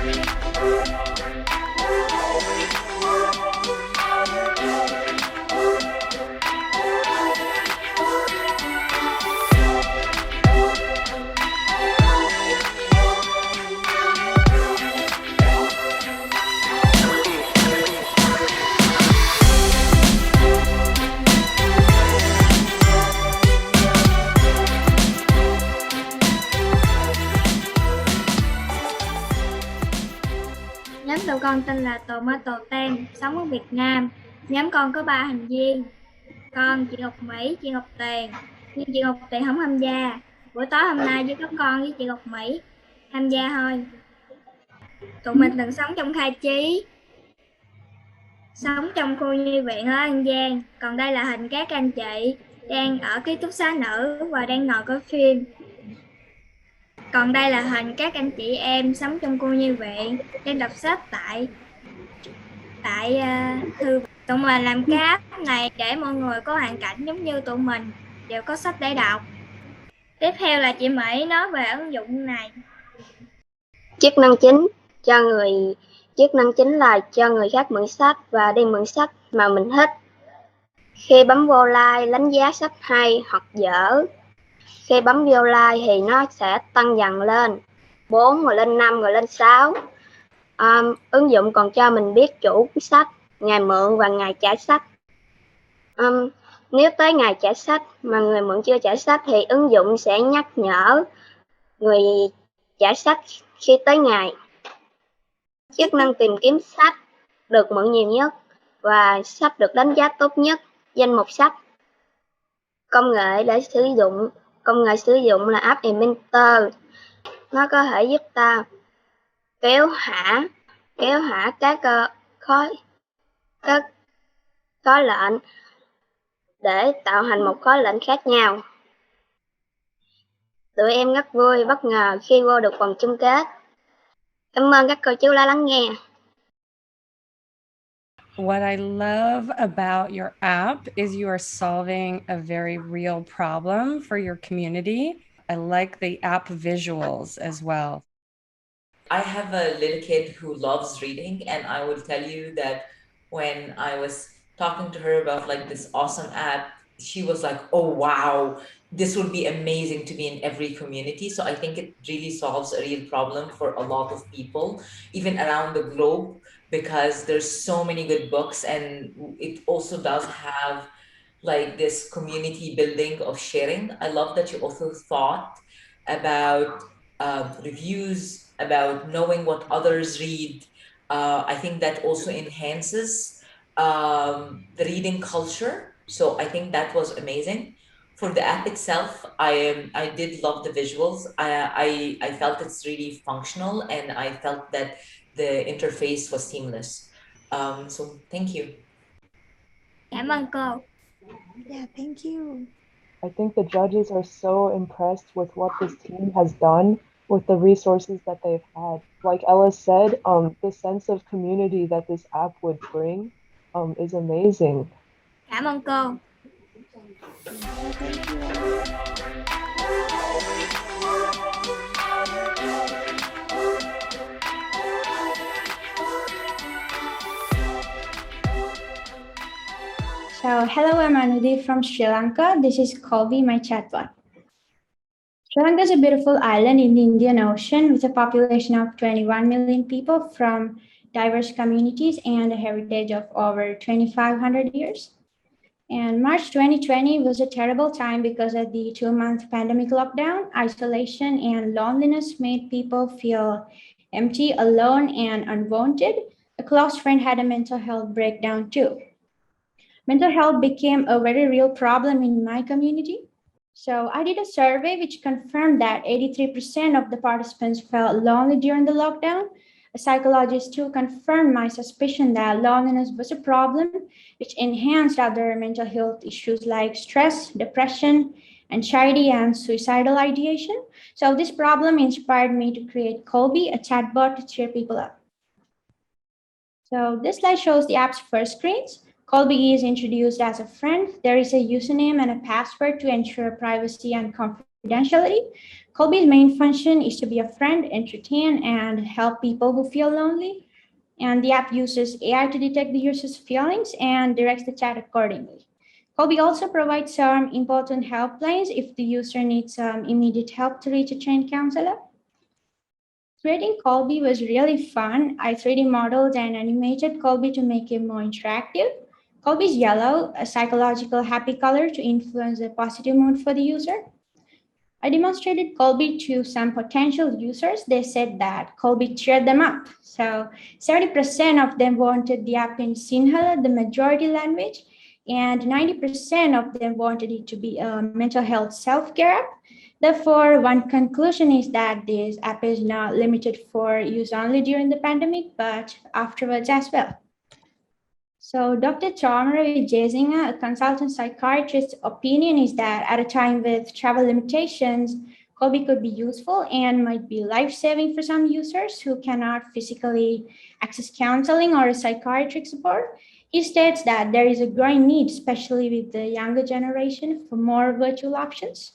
Nhóm tụi con tên là Tomato Tan, sống ở Việt Nam. Nhóm con có 3 thành viên. Con, chị Ngọc Mỹ, chị Ngọc Tiền. Nhưng chị Ngọc Tiền không tham gia. Buổi tối hôm nay với các con với chị Ngọc Mỹ tham gia thôi. Tụi mình từng sống trong Khai Chí, sống trong khu nhi viện ở An Giang. Còn đây là hình các anh chị đang ở ký túc xá nữ và đang ngồi coi phim. Còn đây là hình các anh chị em sống trong khu nhi viện đang đọc sách tại thư. Tụi mình làm cái app này để mọi người có hoàn cảnh giống như tụi mình đều có sách để đọc. Tiếp theo là chị Mỹ nói về ứng dụng này. Chức năng chính là cho người khác mượn sách và đi mượn sách mà mình thích. Khi bấm vô like đánh giá sách hay hoặc dở. Khi bấm vô like thì nó sẽ tăng dần lên 4 rồi lên 5 rồi lên 6. Ứng dụng còn cho mình biết chủ sách, ngày mượn và ngày trả sách. Nếu tới ngày trả sách mà người mượn chưa trả sách thì ứng dụng sẽ nhắc nhở người trả sách khi tới ngày. Chức năng tìm kiếm sách được mượn nhiều nhất và sách được đánh giá tốt nhất, danh mục sách. Công nghệ sử dụng là app Inventor. Nó có thể giúp ta kéo hạ các khóa lệnh để tạo thành một khóa lệnh khác nhau. Tụi em rất vui bất ngờ khi vô được vòng chung kết. Cảm ơn các cô chú đã lắng nghe. What I love about your app is you are solving a very real problem for your community. I like the app visuals as well. I have a little kid who loves reading, and I will tell you that when I was talking to her about like this awesome app, she was like, oh wow, this would be amazing to be in every community. So I think it really solves a real problem for a lot of people, even around the globe, because there's so many good books, and it also does have like this community building of sharing. I love that you also thought about reviews, about knowing what others read. I think that also enhances the reading culture. So I think that was amazing. For the app itself, I did love the visuals. I felt it's really functional, and I felt that the interface was seamless. So thank you. Cảm ơn cô. Yeah, thank you. I think the judges are so impressed with what this team has done with the resources that they've had. Like Ella said, the sense of community that this app would bring is amazing. Cảm ơn cô. So, hello, I'm Anudhi from Sri Lanka. This is Colby, my chatbot. Sri Lanka is a beautiful island in the Indian Ocean with a population of 21 million people from diverse communities and a heritage of over 2,500 years. And March 2020 was a terrible time because of the 2-month pandemic lockdown. Isolation and loneliness made people feel empty, alone, and unwanted. A close friend had a mental health breakdown too. Mental health became a very real problem in my community. So I did a survey which confirmed that 83% of the participants felt lonely during the lockdown. A psychologist too confirmed my suspicion that loneliness was a problem, which enhanced other mental health issues like stress, depression, anxiety, and suicidal ideation. So this problem inspired me to create Colby, a chatbot to cheer people up. So this slide shows the app's first screens. Colby is introduced as a friend. There is a username and a password to ensure privacy and confidentiality. Colby's main function is to be a friend, entertain, and help people who feel lonely. And the app uses AI to detect the user's feelings and directs the chat accordingly. Colby also provides some important helplines if the user needs immediate help to reach a trained counselor. Creating Colby was really fun. I 3D modeled and animated Colby to make it more interactive. Colby's yellow, a psychological happy color to influence the positive mood for the user. I demonstrated Colby to some potential users. They said that Colby cheered them up. So 70% of them wanted the app in Sinhala, the majority language, and 90% of them wanted it to be a mental health self-care app. Therefore, one conclusion is that this app is not limited for use only during the pandemic, but afterwards as well. So Dr. Tomara Jayasinha, a consultant psychiatrist's opinion is that at a time with travel limitations, Colby could be useful and might be life-saving for some users who cannot physically access counseling or psychiatric support. He states that there is a growing need, especially with the younger generation, for more virtual options.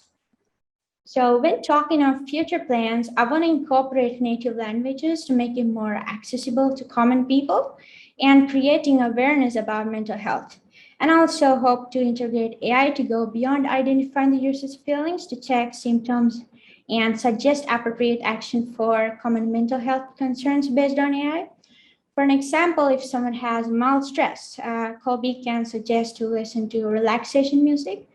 So when talking of future plans, I want to incorporate native languages to make it more accessible to common people and creating awareness about mental health. And I also hope to integrate AI to go beyond identifying the user's feelings to check symptoms and suggest appropriate action for common mental health concerns based on AI. For an example, if someone has mild stress, Colby can suggest to listen to relaxation music.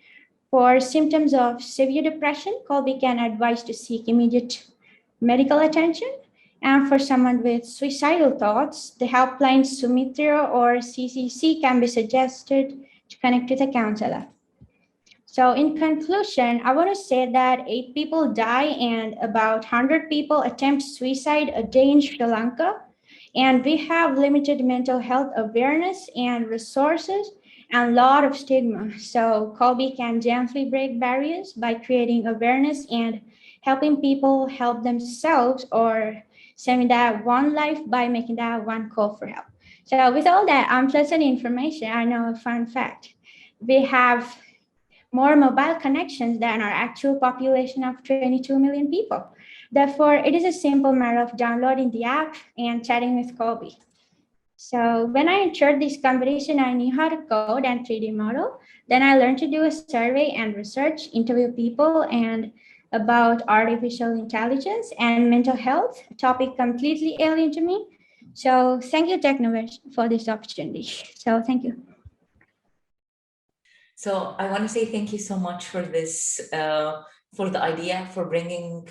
For symptoms of severe depression, Colby can advise to seek immediate medical attention. And for someone with suicidal thoughts, the helplines Sumitra or CCC can be suggested to connect with a counselor. So in conclusion, I want to say that 8 people die and about 100 people attempt suicide a day in Sri Lanka. And we have limited mental health awareness and resources and a lot of stigma. So Colby can gently break barriers by creating awareness and helping people help themselves or saving that one life by making that one call for help. So with all that unpleasant information, I know a fun fact. We have more mobile connections than our actual population of 22 million people. Therefore, it is a simple matter of downloading the app and chatting with Colby. So when I entered this competition, I knew how to code and 3D model. Then I learned to do a survey and research, interview people and about artificial intelligence and mental health, a topic completely alien to me. So thank you, Technovation, for this opportunity. So thank you. So I want to say thank you so much for this, for the idea, for bringing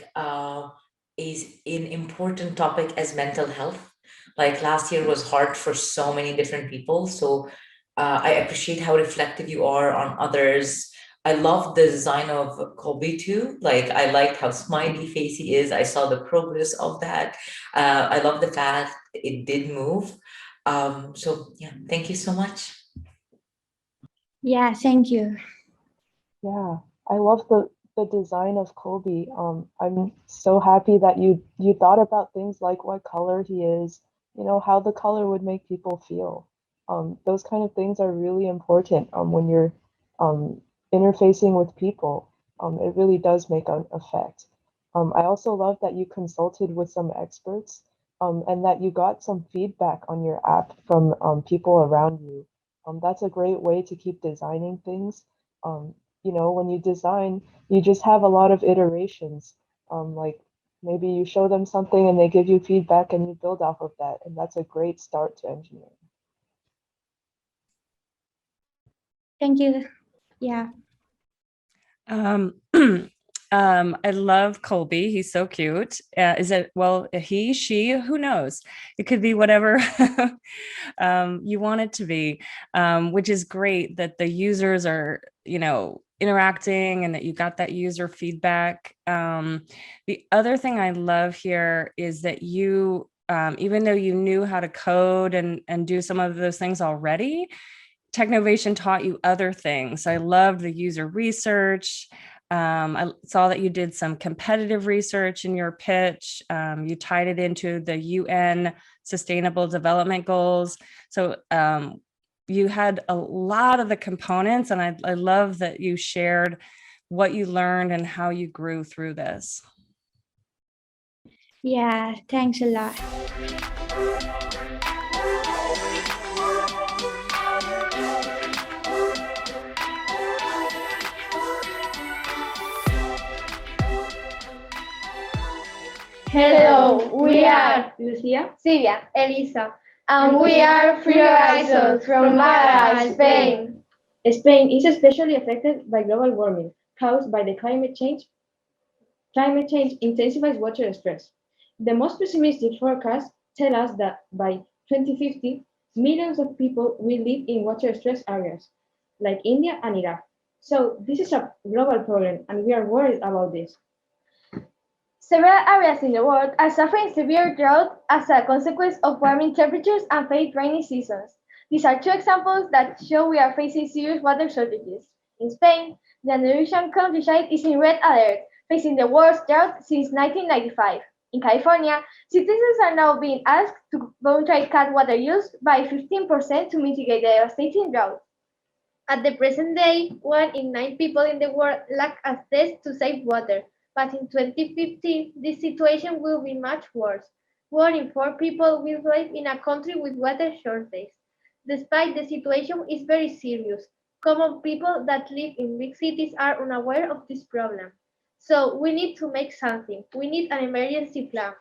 is an important topic as mental health. Like last year was hard for so many different people. So I appreciate how reflective you are on others. I love the design of Colby too. Like I liked how smiley face he is. I saw the progress of that. I love the fact it did move. So yeah, thank you so much. Yeah, thank you. Yeah, I love the design of Colby. I'm so happy that you thought about things like what color he is, you know, how the color would make people feel. Those kind of things are really important when you're interfacing with people. It really does make an effect. I also love that you consulted with some experts and that you got some feedback on your app from people around you. That's a great way to keep designing things. You know, when you design, you just have a lot of iterations. Like maybe you show them something and they give you feedback and you build off of that. And that's a great start to engineering. Thank you. Yeah. I love Colby. He's so cute. Is it, well, he, she, who knows? It could be whatever you want it to be, which is great that the users are, you know, interacting and that you got that user feedback. The other thing I love here is that you, even though you knew how to code and do some of those things already, Technovation taught you other things. I love the user research. I saw that you did some competitive research in your pitch. You tied it into the UN Sustainable Development Goals. So you had a lot of the components, and I love that you shared what you learned and how you grew through this. Yeah, thanks a lot. Hello, we are Lucia. Silvia, Elisa, and we are Free Horizons from Málaga, Spain. Spain is especially affected by global warming caused by the climate change. Climate change intensifies water stress. The most pessimistic forecasts tell us that by 2050, millions of people will live in water stress areas, like India and Iraq. So this is a global problem, and we are worried about this. Several areas in the world are suffering severe drought as a consequence of warming temperatures and failed rainy seasons. These are two examples that show we are facing serious water shortages. In Spain, the Andalusian countryside is in red alert, facing the worst drought since 1995. In California, citizens are now being asked to voluntarily cut water use by 15% to mitigate the devastating drought. At the present day, 1 in 9 people in the world lack access to safe water. But in 2050, this situation will be much worse. 1 in 4 people will live in a country with water shortage. Despite the situation is very serious, common people that live in big cities are unaware of this problem. So we need to make something. We need an emergency plan.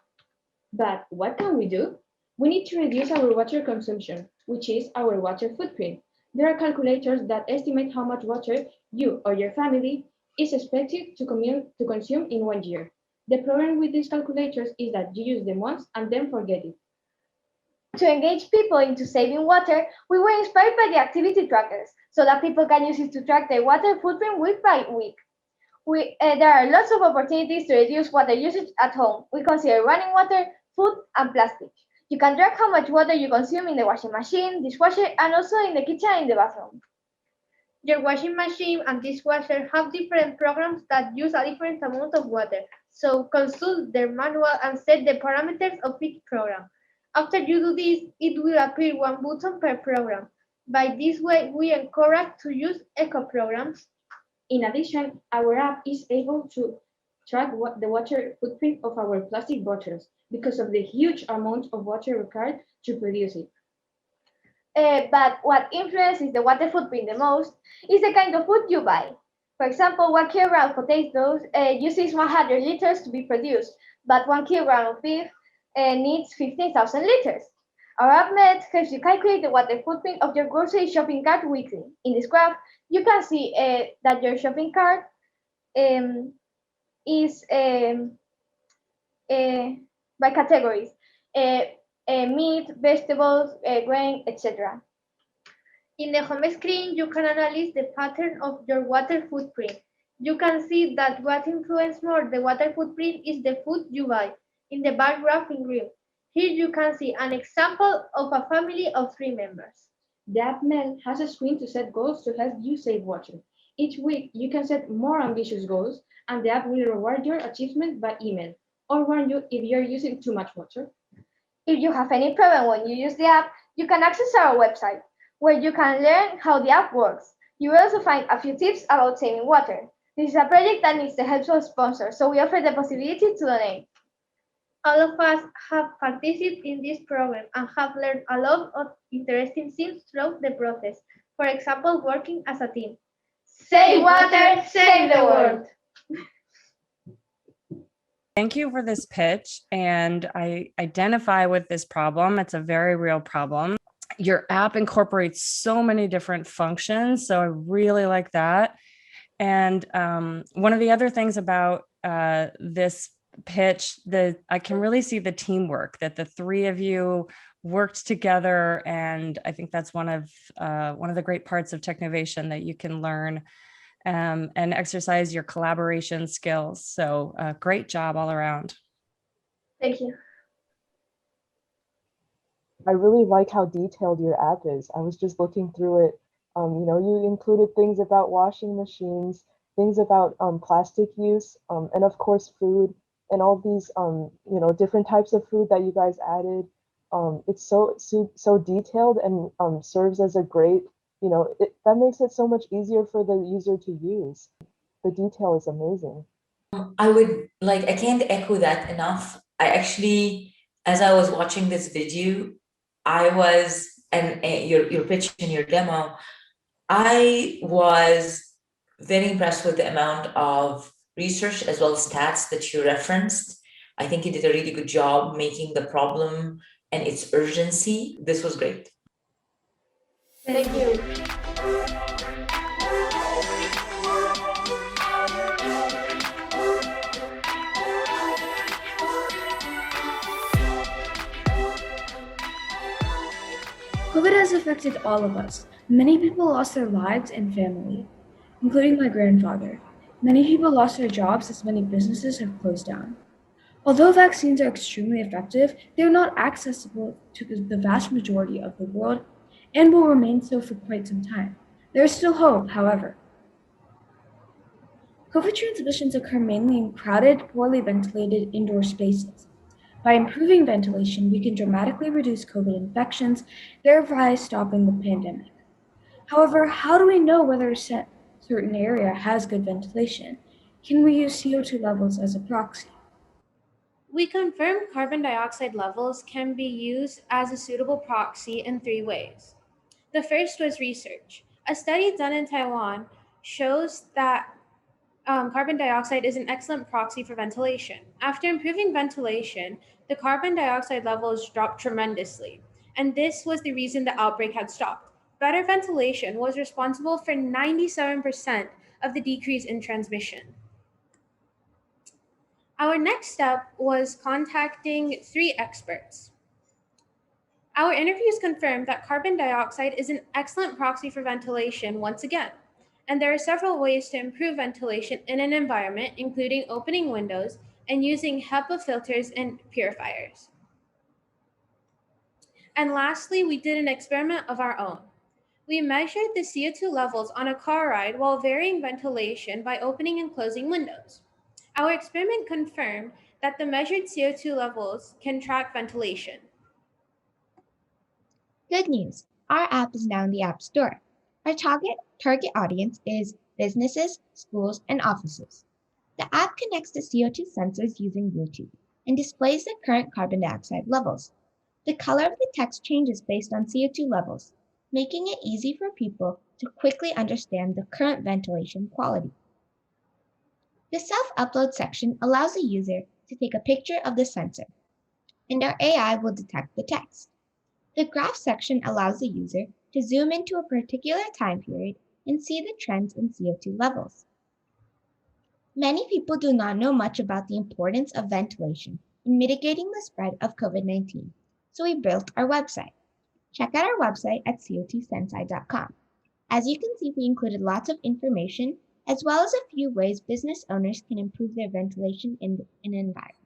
But what can we do? We need to reduce our water consumption, which is our water footprint. There are calculators that estimate how much water you or your family is expected to consume in 1 year. The problem with these calculators is that you use them once and then forget it. To engage people into saving water, we were inspired by the activity trackers, so that people can use it to track their water footprint week by week. There are lots of opportunities to reduce water usage at home. We consider running water, food, and plastic. You can track how much water you consume in the washing machine, dishwasher, and also in the kitchen and in the bathroom. Your washing machine and dishwasher have different programs that use a different amount of water, so consult their manual and set the parameters of each program. After you do this, it will appear 1 button per program. By this way, we encourage to use eco programs. In addition, our app is able to track the water footprint of our plastic bottles because of the huge amount of water required to produce it. But what influences the water footprint the most is the kind of food you buy. For example, 1 kilogram of potatoes uses 100 liters to be produced, but 1 kilogram of beef needs 15,000 liters. Our AppMed helps you calculate the water footprint of your grocery shopping cart weekly. In this graph, you can see that your shopping cart is by categories. Meat, vegetables, grain, etc. In the home screen, you can analyze the pattern of your water footprint. You can see that what influences more the water footprint is the food you buy, in the bar graph in green. Here you can see an example of a family of 3 members. The AppMed has a screen to set goals to help you save water. Each week, you can set more ambitious goals, and the app will reward your achievement by email or warn you if you're using too much water. If you have any problem when you use the app, you can access our website, where you can learn how the app works. You will also find a few tips about saving water. This is a project that needs the help of sponsors, so we offer the possibility to donate. All of us have participated in this program and have learned a lot of interesting things throughout the process. For example, working as a team. Save water, save the world. Thank you for this pitch, and I identify with this problem. It's a very real problem. Your app incorporates so many different functions, so I really like that. And one of the other things about this pitch, that I can really see the teamwork, that the 3 of you worked together, and I think that's one of the great parts of Technovation, that you can learn and exercise your collaboration skills. So great job all around. Thank you. I really like how detailed your app is. I was just looking through it. You included things about washing machines, things about plastic use, and of course food, and all these different types of food that you guys added. It's so detailed and serves as a great, that makes it so much easier for the user to use. the detail is amazing. I can't echo that enough. I actually, as I was watching this video, and your pitch and your demo, I was very impressed with the amount of research as well as stats that you referenced. I think you did a really good job making the problem and its urgency. This was great. Thank you. COVID has affected all of us. Many people lost their lives and family, including my grandfather. Many people lost their jobs as many businesses have closed down. Although vaccines are extremely effective, they are not accessible to the vast majority of the world and will remain so for quite some time. There is still hope, however. COVID transmissions occur mainly in crowded, poorly ventilated indoor spaces. By improving ventilation, we can dramatically reduce COVID infections, thereby stopping the pandemic. However, how do we know whether a certain area has good ventilation? Can we use CO2 levels as a proxy? We confirm carbon dioxide levels can be used as a suitable proxy in 3 ways. The first was research. A study done in Taiwan shows that carbon dioxide is an excellent proxy for ventilation. After improving ventilation, the carbon dioxide levels dropped tremendously, and this was the reason the outbreak had stopped. Better ventilation was responsible for 97% of the decrease in transmission. Our next step was contacting 3 experts. Our interviews confirmed that carbon dioxide is an excellent proxy for ventilation once again, and there are several ways to improve ventilation in an environment, including opening windows and using HEPA filters and purifiers. And lastly, we did an experiment of our own. We measured the CO2 levels on a car ride while varying ventilation by opening and closing windows. Our experiment confirmed that the measured CO2 levels can track ventilation. Good news. Our app is now in the App Store. Our target audience is businesses, schools, and offices. The app connects to CO2 sensors using Bluetooth and displays the current carbon dioxide levels. The color of the text changes based on CO2 levels, making it easy for people to quickly understand the current ventilation quality. The self-upload section allows the user to take a picture of the sensor, and our AI will detect the text. The graph section allows the user to zoom into a particular time period and see the trends in CO2 levels. Many people do not know much about the importance of ventilation in mitigating the spread of COVID-19, so we built our website. Check out our website at co2sensei.com. As you can see, we included lots of information as well as a few ways business owners can improve their ventilation in an environment.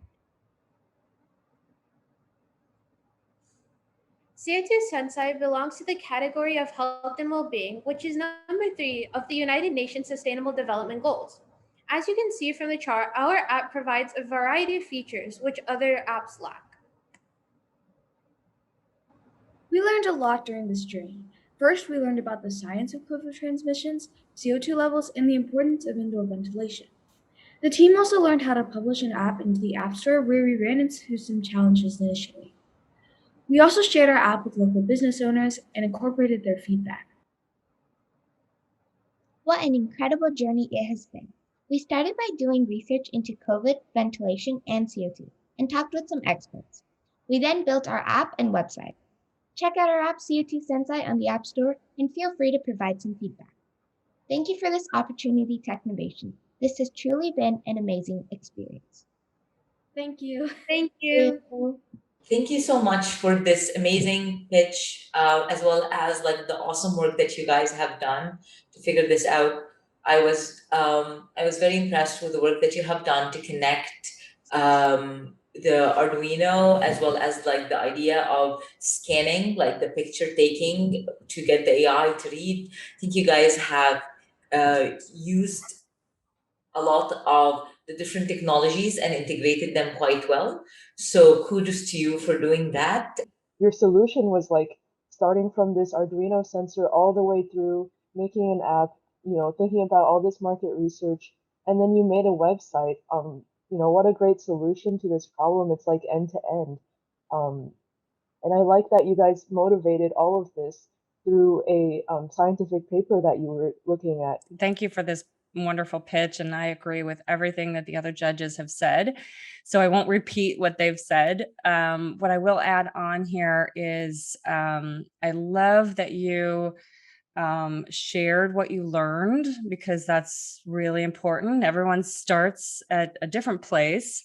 CO2 Sensei belongs to the category of health and well-being, which is number 3 of the United Nations Sustainable Development Goals. As you can see from the chart, our app provides a variety of features which other apps lack. We learned a lot during this journey. First, we learned about the science of COVID transmissions, CO2 levels, and the importance of indoor ventilation. The team also learned how to publish an app into the App Store, where we ran into some challenges initially. We also shared our app with local business owners and incorporated their feedback. What an incredible journey it has been. We started by doing research into COVID, ventilation, and CO2, and talked with some experts. We then built our app and website. Check out our app CO2 Sensei on the App Store and feel free to provide some feedback. Thank you for this opportunity, Technovation. This has truly been an amazing experience. Thank you. Thank you. Thank you so much for this amazing pitch, as well as like the awesome work that you guys have done to figure this out. I was very impressed with the work that you have done to connect the Arduino as well as like the idea of scanning, like the picture taking to get the AI to read. I think you guys have used a lot of the different technologies and integrated them quite well. So kudos to you for doing that. Your solution was like starting from this Arduino sensor all the way through making an app, thinking about all this market research, and then you made a website. What a great solution to this problem. It's like end to end. And I like that you guys motivated all of this through a scientific paper that you were looking at. Thank you for this wonderful pitch. And I agree with everything that the other judges have said. So I won't repeat what they've said. What I will add on here is I love that you shared what you learned, because that's really important. Everyone starts at a different place.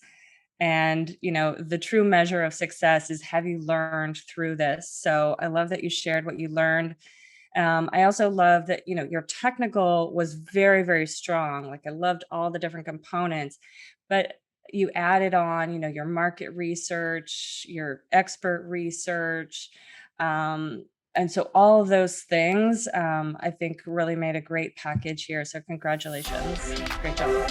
And, the true measure of success is, have you learned through this? So I love that you shared what you learned. I also love that, your technical was very, very strong. Like, I loved all the different components, but you added on, your market research, your expert research. And so all of those things, I think really made a great package here. So congratulations. Great job.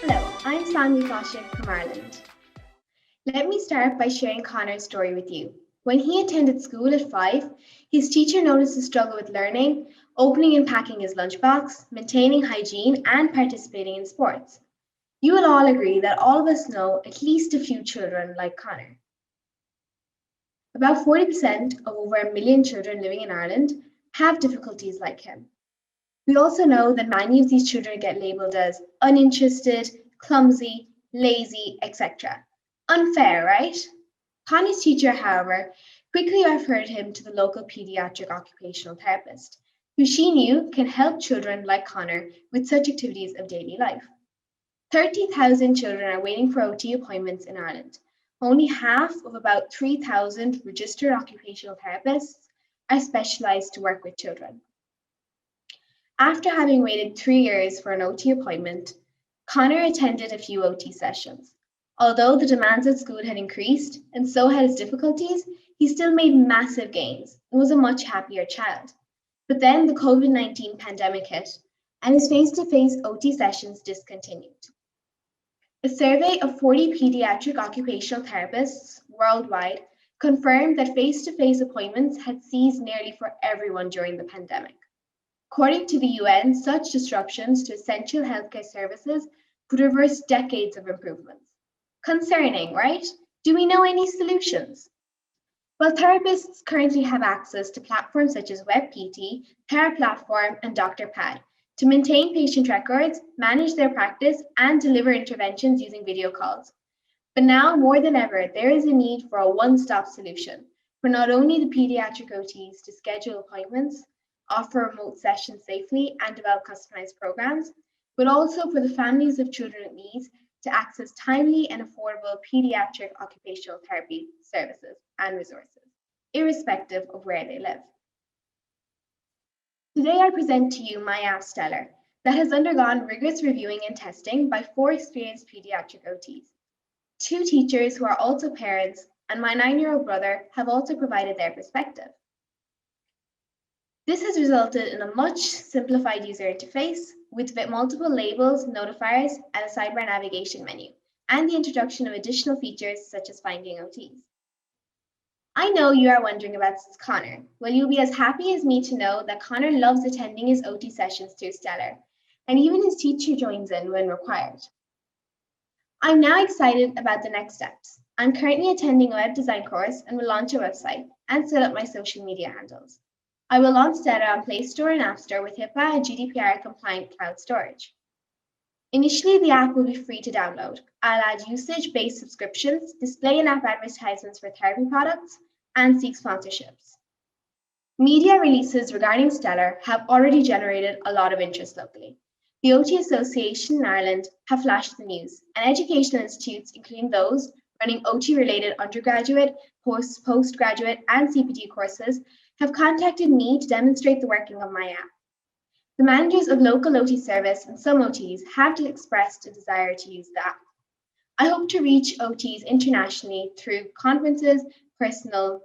Hello, I'm Sanvi Kaushik from Ireland. Let me start by sharing Connor's story with you. When he attended school at 5, his teacher noticed a struggle with learning, opening and packing his lunchbox, maintaining hygiene, and participating in sports. You will all agree that all of us know at least a few children like Connor. About 40% of over 1 million children living in Ireland have difficulties like him. We also know that many of these children get labeled as uninterested, clumsy, lazy, etc. Unfair, right? Connor's teacher, however, quickly referred him to the local pediatric occupational therapist, who she knew can help children like Connor with such activities of daily life. 30,000 children are waiting for OT appointments in Ireland. Only half of about 3,000 registered occupational therapists are specialised to work with children. After having waited 3 years for an OT appointment, Connor attended a few OT sessions. Although the demands at school had increased and so had his difficulties, he still made massive gains and was a much happier child. But then the COVID-19 pandemic hit and his face-to-face OT sessions discontinued. A survey of 40 pediatric occupational therapists worldwide confirmed that face-to-face appointments had ceased nearly for everyone during the pandemic. According to the UN, such disruptions to essential healthcare services could reverse decades of improvements. Concerning, right? Do we know any solutions? Well, therapists currently have access to platforms such as WebPT, TheraPlatform, and DrPad to maintain patient records, manage their practice, and deliver interventions using video calls. But now, more than ever, there is a need for a one-stop solution for not only the pediatric OTs to schedule appointments, offer remote sessions safely, and develop customized programs, but also for the families of children in need to access timely and affordable pediatric occupational therapy services and resources, irrespective of where they live. Today, I present to you my app, Stellar, that has undergone rigorous reviewing and testing by 4 experienced pediatric OTs. 2 teachers who are also parents and my 9-year-old brother have also provided their perspective. This has resulted in a much simplified user interface with multiple labels, notifiers, and a sidebar navigation menu, and the introduction of additional features such as finding OTs. I know you are wondering about Connor. Well, you'll be as happy as me to know that Connor loves attending his OT sessions through Stellar, and even his teacher joins in when required. I'm now excited about the next steps. I'm currently attending a web design course and will launch a website and set up my social media handles. I will launch Stellar on Play Store and App Store with HIPAA and GDPR compliant cloud storage. Initially, the app will be free to download. I'll add usage-based subscriptions, display in-app advertisements for therapy products, and seek sponsorships. Media releases regarding Stellar have already generated a lot of interest locally. The OT Association in Ireland have flashed the news, and educational institutes, including those running OT-related undergraduate, postgraduate, and CPD courses, have contacted me to demonstrate the working of my app. The managers of local OT service and some OTs have expressed a desire to use the app. I hope to reach OTs internationally through conferences, personal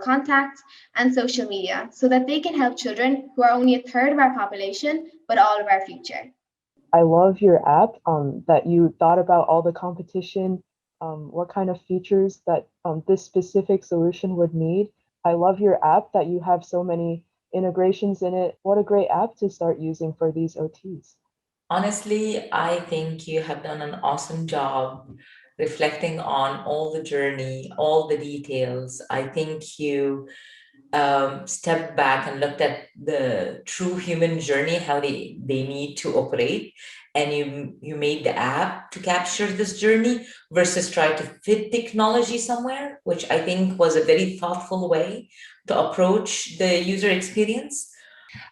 contacts, and social media so that they can help children who are only a third of our population, but all of our future. I love your app, that you thought about all the competition, what kind of features that this specific solution would need. I love your app that you have so many integrations in it. What a great app to start using for these OTs. Honestly, I think you have done an awesome job reflecting on all the journey, all the details. I think you stepped back and looked at the true human journey, how they need to operate, and you made the app to capture this journey versus try to fit technology somewhere, which I think was a very thoughtful way to approach the user experience.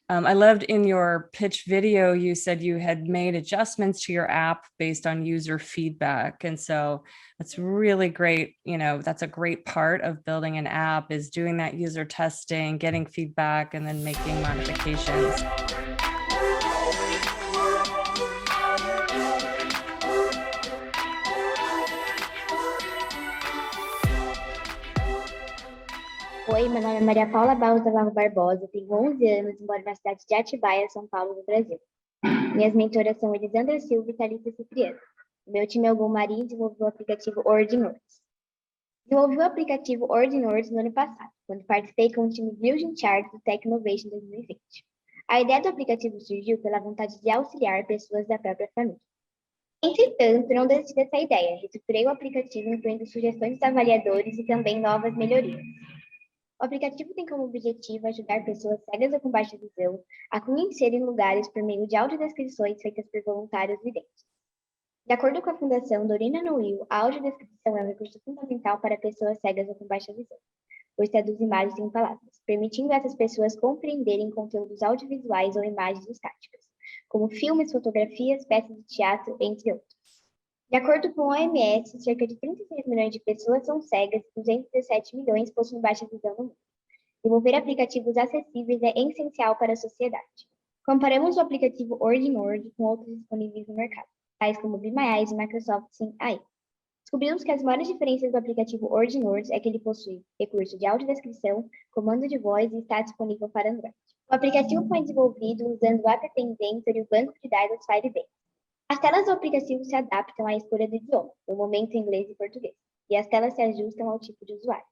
I loved in your pitch video, you said you had made adjustments to your app based on user feedback. And so that's really great. You know, that's a great part of building an app is doing that user testing, getting feedback, and then making modifications. Oi, meu nome é Maria Paula Barros Navarro Barbosa, tenho 11 anos e moro na cidade de Atibaia, São Paulo, no Brasil. Minhas mentoras são Elisandra Silva e Thalita Cipriano. O meu time é o Golmarim e desenvolveu o aplicativo OrdinWords. Desenvolvi o aplicativo OrdinWords no ano passado, quando participei com o time Building Chart do Tech Innovation 2020. A ideia do aplicativo surgiu pela vontade de auxiliar pessoas da própria família. Entretanto, não desisti dessa ideia, reestruturei o aplicativo incluindo sugestões dos avaliadores e também novas melhorias. O aplicativo tem como objetivo ajudar pessoas cegas ou com baixa visão a conhecerem lugares por meio de audiodescrições feitas por voluntários videntes. De acordo com a Fundação Dorina Noil, a audiodescrição é um recurso fundamental para pessoas cegas ou com baixa visão, pois traduz imagens em palavras, permitindo essas pessoas compreenderem conteúdos audiovisuais ou imagens estáticas, como filmes, fotografias, peças de teatro, entre outros. De acordo com a OMS, cerca de 36 milhões de pessoas são cegas e 217 milhões possuem baixa visão no mundo. Desenvolver aplicativos acessíveis é essencial para a sociedade. Comparamos o aplicativo OrdinWords com outros disponíveis no mercado, tais como Be My Eyes e Microsoft Sim AI. Descobrimos que as maiores diferenças do aplicativo OrdinWords é que ele possui recurso de audiodescrição, comando de voz e está disponível para Android. O aplicativo foi desenvolvido usando o App Inventor e o banco de dados Firebase. As telas do aplicativo se adaptam à escolha do idioma, no momento inglês e português, e as telas se ajustam ao tipo de usuário.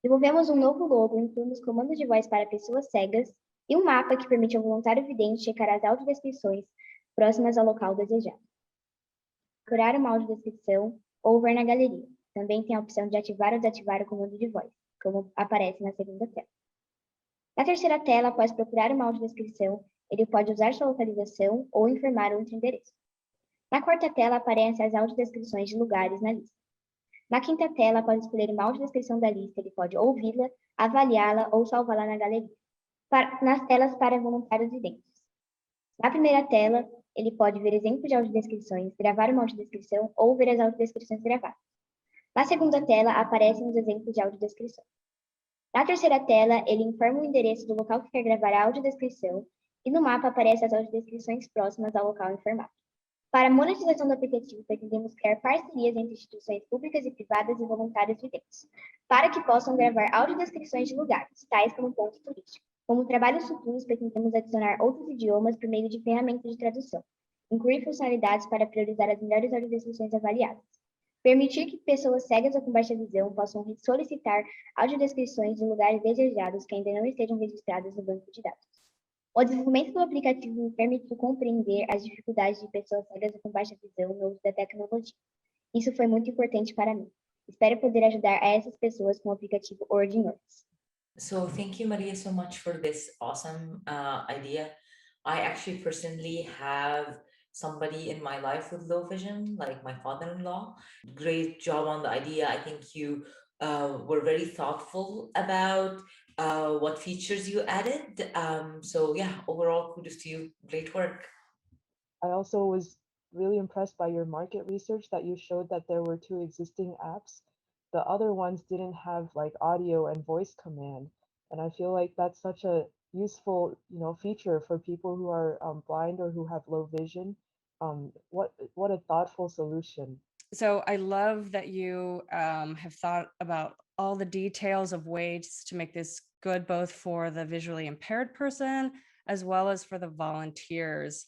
Desenvolvemos um novo logo, incluindo comandos de voz para pessoas cegas e um mapa que permite ao voluntário vidente checar as audiodescrições próximas ao local desejado. Procurar uma audiodescrição ou ver na galeria. Também tem a opção de ativar ou desativar o comando de voz, como aparece na segunda tela. Na terceira tela, após procurar uma audiodescrição, ele pode usar sua localização ou informar outro endereço. Na quarta tela, aparecem as audiodescrições de lugares na lista. Na quinta tela, após escolher uma audiodescrição da lista, ele pode ouvi-la, avaliá-la ou salvá-la na galeria. Nas telas para voluntários videntes. Na primeira tela, ele pode ver exemplos de audiodescrições, gravar uma audiodescrição ou ver as audiodescrições gravadas. Na segunda tela, aparecem os exemplos de audiodescrição. Na terceira tela, ele informa o endereço do local que quer gravar a audiodescrição e no mapa aparecem as audiodescrições próximas ao local informado. Para a monetização do aplicativo, pretendemos criar parcerias entre instituições públicas e privadas e voluntários videntes, para que possam gravar audiodescrições de lugares, tais como pontos turísticos. Como trabalhos futuros, pretendemos adicionar outros idiomas por meio de ferramentas de tradução, incluir funcionalidades para priorizar as melhores audiodescrições avaliadas, permitir que pessoas cegas ou com baixa visão possam solicitar audiodescrições de lugares desejados que ainda não estejam registrados no banco de dados. O desenvolvimento do aplicativo me permitiu compreender as dificuldades de pessoas cegas ou com baixa visão no uso da tecnologia. Isso foi muito importante para mim. Espero poder ajudar a essas pessoas com o aplicativo OrdinWords. So thank you, Maria, so much for this awesome idea. I actually personally have somebody in my life with low vision, like my father-in-law. Great job on the idea. I think you were very thoughtful about what features you added. So yeah, overall, kudos to you. Great work. I also was really impressed by your market research that you showed that there were 2 existing apps. The other ones didn't have like audio and voice command. And I feel like that's such a useful, feature for people who are blind or who have low vision. What a thoughtful solution. So I love that you have thought about all the details of ways to make this good, both for the visually impaired person as well as for the volunteers.